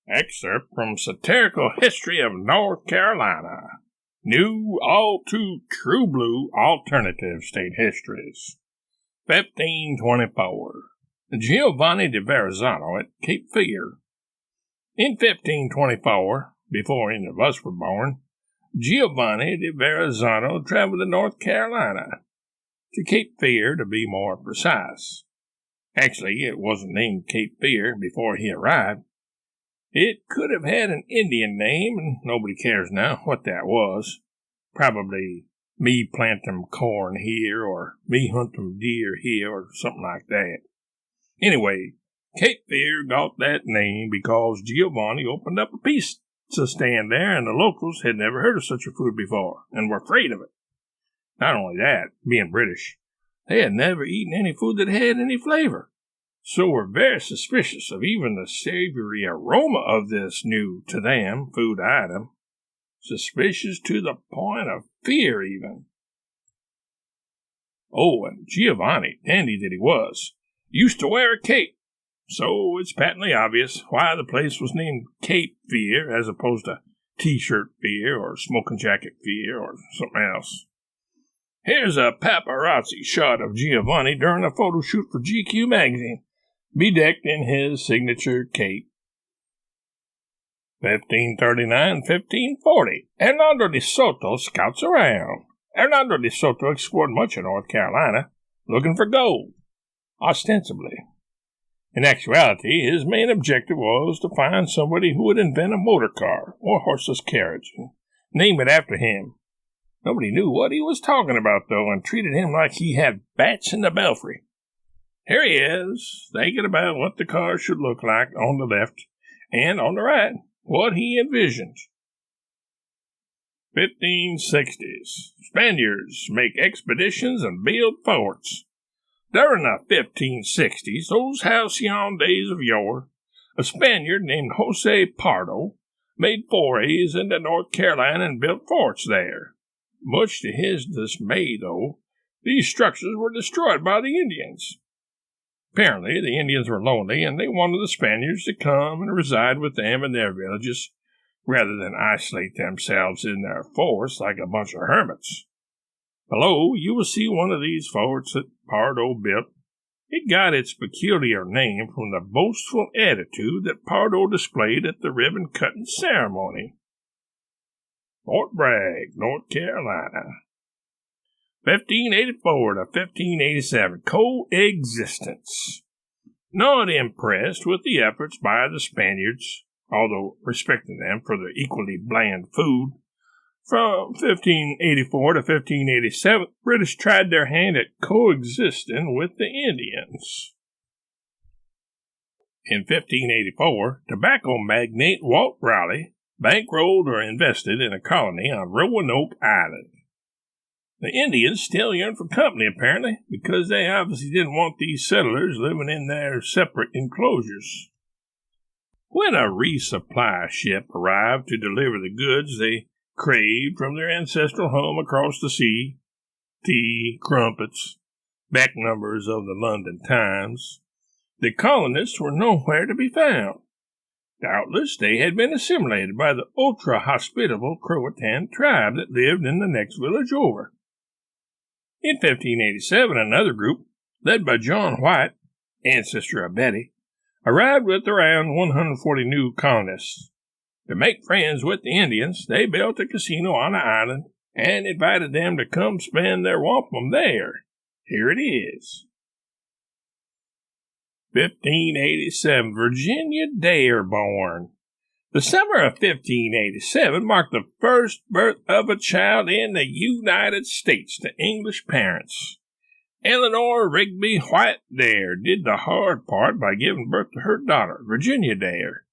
Excerpt from Satirical History of North Carolina. New, all-too-true blue alternative state histories. 1524. Giovanni de Verrazzano at Cape Fear. In 1524, before any of us were born, Giovanni de Verrazzano traveled to North Carolina, to Cape Fear to be more precise. Actually, it wasn't named Cape Fear before he arrived. It could have had an Indian name, and nobody cares now what that was. Probably me plantin' corn here, or me huntin' deer here, or something like that. Anyway, Cape Fear got that name because Giovanni opened up a pizza stand there, and the locals had never heard of such a food before, and were afraid of it. Not only that, being British, they had never eaten any food that had any flavor, so were very suspicious of even the savory aroma of this new, to them, food item. Suspicious to the point of fear, even. Oh, and Giovanni, dandy that he was, used to wear a cape, so it's patently obvious why the place was named Cape Fear as opposed to T-shirt Fear or Smoking Jacket Fear or something else. Here's a paparazzi shot of Giovanni during a photo shoot for GQ magazine, bedecked in his signature cape. 1539-1540. Hernando de Soto scouts around. Hernando de Soto explored much of North Carolina, looking for gold, ostensibly. In actuality, his main objective was to find somebody who would invent a motor car or horseless carriage and name it after him. Nobody knew what he was talking about, though, and treated him like he had bats in the belfry. Here he is, thinking about what the car should look like on the left, and on the right, what he envisioned. 1560s. Spaniards make expeditions and build forts. During the 1560s, those halcyon days of yore, a Spaniard named Jose Pardo made forays into North Carolina and built forts there. Much to his dismay, though, these structures were destroyed by the Indians. Apparently, the Indians were lonely, and they wanted the Spaniards to come and reside with them in their villages, rather than isolate themselves in their forts like a bunch of hermits. Below, you will see one of these forts that Pardo built. It got its peculiar name from the boastful attitude that Pardo displayed at the ribbon-cutting ceremony. Fort Bragg, North Carolina. 1584 to 1587, coexistence. Not impressed with the efforts by the Spaniards, although respecting them for their equally bland food, from 1584 to 1587, British tried their hand at coexisting with the Indians. In 1584, tobacco magnate Walt Raleigh bankrolled or invested in a colony on Roanoke Island. The Indians still yearned for company, apparently, because they obviously didn't want these settlers living in their separate enclosures. When a resupply ship arrived to deliver the goods they craved from their ancestral home across the sea, tea, crumpets, back numbers of the London Times, the colonists were nowhere to be found. Doubtless they had been assimilated by the ultra-hospitable Croatan tribe that lived in the next village over. In 1587, another group, led by John White, ancestor of Betty, arrived with around 140 new colonists. To make friends with the Indians, they built a casino on the island and invited them to come spend their wampum there. Here it is. 1587, Virginia Dare born. The summer of 1587 marked the first birth of a child in the United States to English parents. Eleanor Rigby White Dare did the hard part by giving birth to her daughter, Virginia Dare.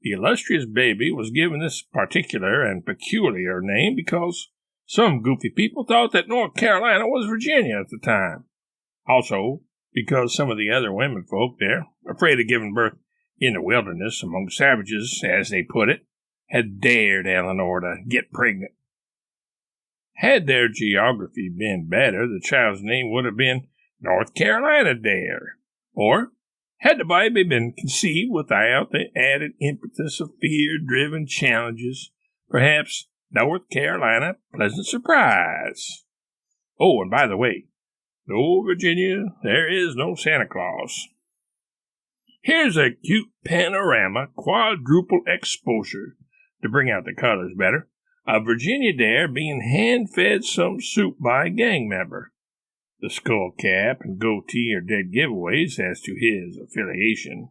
The illustrious baby was given this particular and peculiar name because some goofy people thought that North Carolina was Virginia at the time. Also, because some of the other women folk there, afraid of giving birth in the wilderness among savages, as they put it, had dared Eleanor to get pregnant. Had their geography been better, the child's name would have been North Carolina Dare, or Had the baby been conceived without the added impetus of fear-driven challenges, perhaps North Carolina, pleasant surprise. Oh, and by the way, no, Virginia, there is no Santa Claus. Here's a cute panorama, quadruple exposure, to bring out the colors better, of Virginia Dare being hand-fed some soup by a gang member. The skull cap and goatee are dead giveaways as to his affiliation.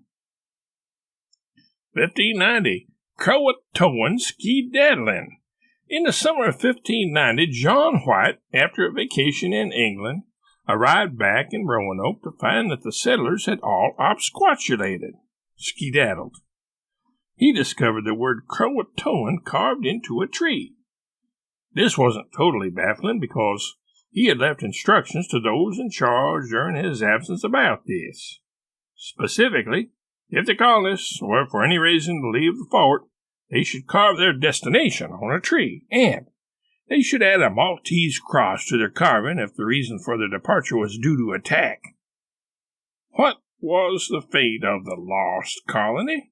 1590, Croatoan skedaddling. In the summer of 1590, John White, after a vacation in England, arrived back in Roanoke to find that the settlers had all obsquatulated, skedaddled. He discovered the word Croatoan carved into a tree. This wasn't totally baffling because he had left instructions to those in charge during his absence about this. Specifically, if the colonists were for any reason to leave the fort, they should carve their destination on a tree, and they should add a Maltese cross to their carving if the reason for their departure was due to attack. What was the fate of the lost colony?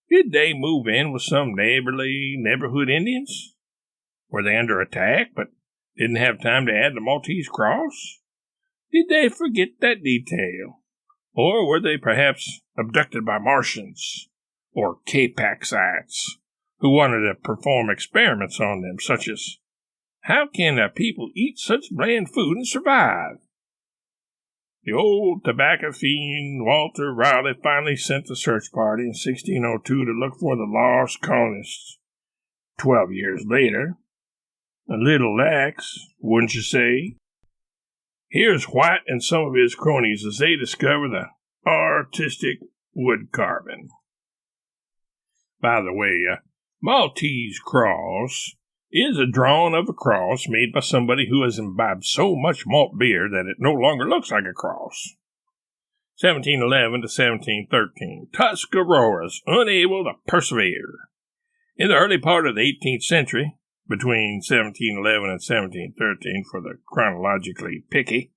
Did they move in with some neighborhood Indians? Were they under attack, but didn't have time to add the Maltese cross? Did they forget that detail? Or were they perhaps abducted by Martians or Capaxites who wanted to perform experiments on them, such as, how can a people eat such bland food and survive? The old tobacco fiend Walter Raleigh finally sent a search party in 1602 to look for the lost colonists. 12 years later, a little lax, wouldn't you say? Here's White and some of his cronies as they discover the artistic wood carving. By the way, Maltese cross is a drawing of a cross made by somebody who has imbibed so much malt beer that it no longer looks like a cross. 1711 to 1713, Tuscaroras unable to persevere. In the early part of the 18th century, between 1711 and 1713 for the chronologically picky,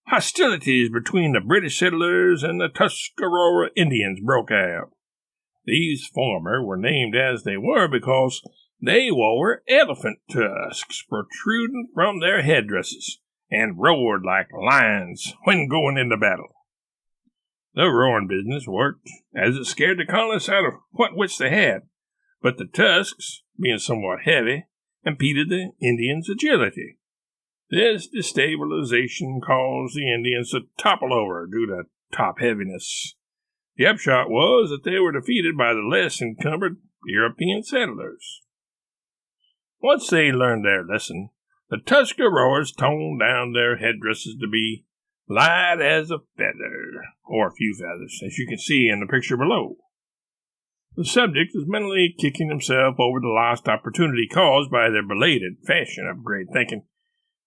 hostilities between the British settlers and the Tuscarora Indians broke out. These former were named as they were because they wore elephant tusks protruding from their headdresses and roared like lions when going into battle. The roaring business worked as it scared the colonists out of what wits they had, but the tusks, being somewhat heavy, impeded the Indians' agility. This destabilization caused the Indians to topple over due to top heaviness. The upshot was that they were defeated by the less encumbered European settlers. Once they learned their lesson, the Tuscaroras toned down their headdresses to be light as a feather, or a few feathers, as you can see in the picture below. The subject is mentally kicking himself over the lost opportunity caused by their belated fashion upgrade, thinking,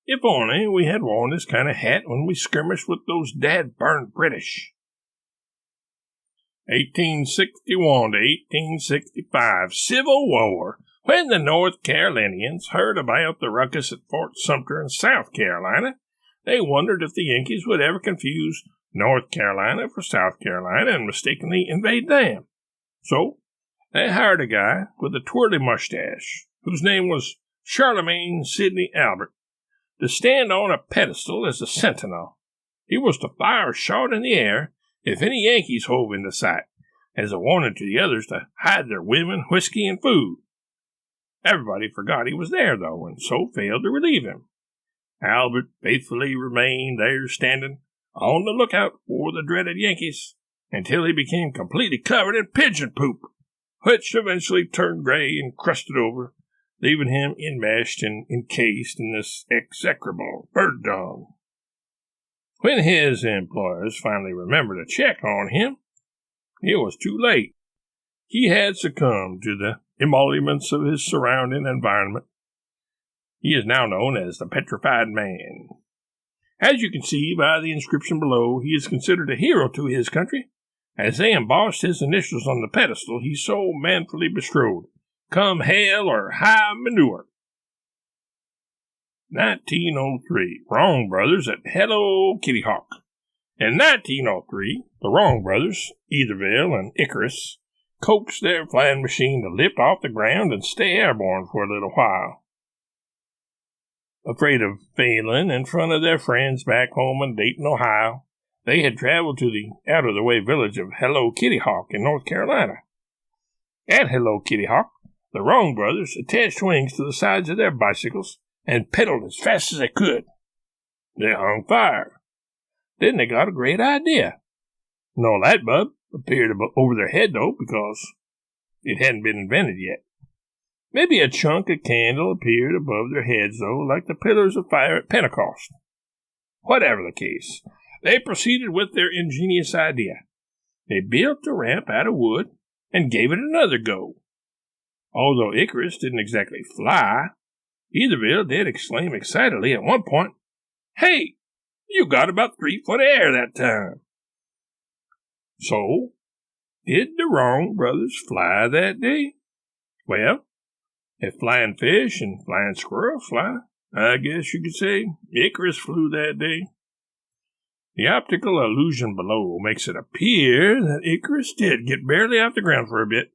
if only we had worn this kind of hat when we skirmished with those dad-burned British. 1861 to 1865, Civil War. When the North Carolinians heard about the ruckus at Fort Sumter in South Carolina, they wondered if the Yankees would ever confuse North Carolina for South Carolina and mistakenly invade them. So, they hired a guy with a twirly mustache, whose name was Charlemagne Sidney Albert, to stand on a pedestal as a sentinel. He was to fire a shot in the air if any Yankees hove into sight, as a warning to the others to hide their women, whiskey, and food. Everybody forgot he was there, though, and so failed to relieve him. Albert faithfully remained there standing on the lookout for the dreaded Yankees until he became completely covered in pigeon poop, which eventually turned gray and crusted over, leaving him enmeshed and encased in this execrable bird dung. When his employers finally remembered to check on him, it was too late. He had succumbed to the emoluments of his surrounding environment. He is now known as the Petrified Man. As you can see by the inscription below, he is considered a hero to his country, as they embossed his initials on the pedestal he so manfully bestrode, come hail or high manure. 1903, Wrong Brothers at Hello Kitty Hawk. In 1903, the Wrong brothers, Etherville and Icarus, coaxed their flying machine to lift off the ground and stay airborne for a little while. Afraid of failing in front of their friends back home in Dayton, Ohio, they had traveled to the out-of-the-way village of Hello Kitty Hawk in North Carolina. At Hello Kitty Hawk, the Wrong brothers attached wings to the sides of their bicycles and pedaled as fast as they could. They hung fire. Then they got a great idea. No light bulb appeared over their head, though, because it hadn't been invented yet. Maybe a chunk of candle appeared above their heads, though, like the pillars of fire at Pentecost. Whatever the case, they proceeded with their ingenious idea. They built a ramp out of wood and gave it another go. Although Icarus didn't exactly fly, Etherville did exclaim excitedly at one point, "Hey, you got about 3 foot of air that time." So, did the Wrong brothers fly that day? Well, if flying fish and flying squirrels fly, I guess you could say Icarus flew that day. The optical illusion below makes it appear that Icarus did get barely off the ground for a bit.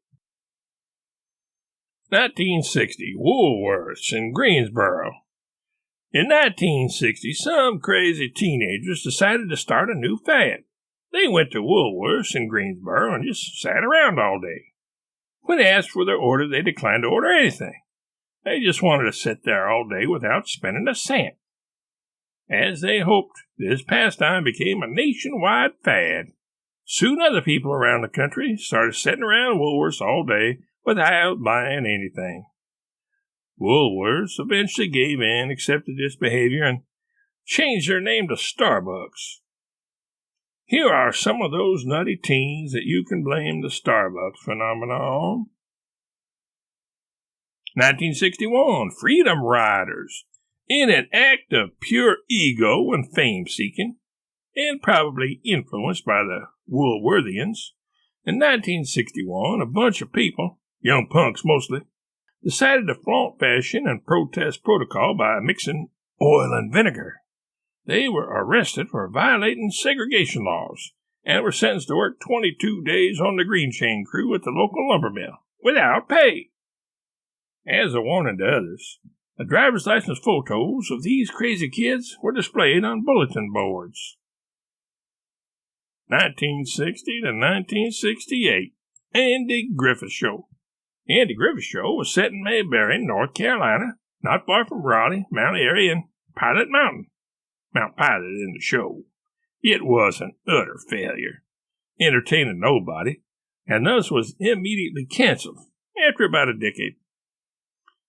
1960, Woolworths in Greensboro. In 1960, some crazy teenagers decided to start a new fad. They went to Woolworths in Greensboro and just sat around all day. When asked for their order, they declined to order anything. They just wanted to sit there all day without spending a cent. As they hoped, this pastime became a nationwide fad. Soon other people around the country started sitting around Woolworths all day without buying anything. Woolworths eventually gave in, accepted this behavior, and changed their name to Starbucks. Here are some of those nutty teens that you can blame the Starbucks phenomenon on. 1961, Freedom Riders. In an act of pure ego and fame-seeking, and probably influenced by the Woolworthians, in 1961, a bunch of people, young punks mostly, decided to flaunt fashion and protest protocol by mixing oil and vinegar. They were arrested for violating segregation laws and were sentenced to work 22 days on the green chain crew at the local lumber mill without pay. As a warning to others, the driver's license photos of these crazy kids were displayed on bulletin boards. 1960 to 1968, Andy Griffith Show. The Andy Griffith Show was set in Mayberry, North Carolina, not far from Raleigh, Mount Airy, and Pilot Mountain. Mount Pilot in the show. It was an utter failure, entertaining nobody, and thus was immediately canceled after about a decade.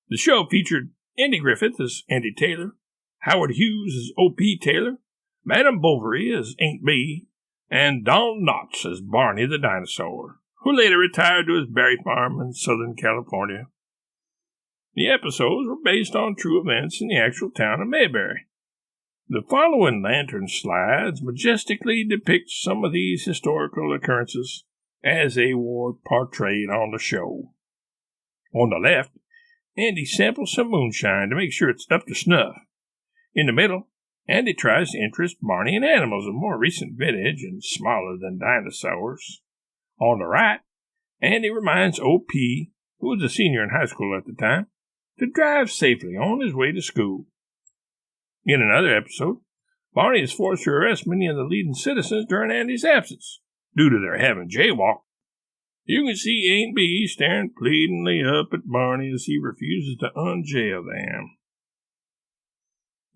The show featured Andy Griffith as Andy Taylor, Howard Hughes as O.P. Taylor, Madame Bovary as Aunt Bee, and Don Knotts as Barney the Dinosaur, who later retired to his berry farm in Southern California. The episodes were based on true events in the actual town of Mayberry. The following lantern slides majestically depict some of these historical occurrences as they were portrayed on the show. On the left, Andy samples some moonshine to make sure it's up to snuff. In the middle, Andy tries to interest Barney in animals of more recent vintage and smaller than dinosaurs. On the right, Andy reminds O.P., who was a senior in high school at the time, to drive safely on his way to school. In another episode, Barney is forced to arrest many of the leading citizens during Andy's absence, due to their having jaywalked. You can see Aunt Bee staring pleadingly up at Barney as he refuses to unjail them.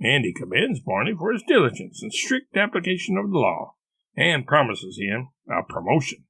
Andy commends Barney for his diligence and strict application of the law, and promises him a promotion.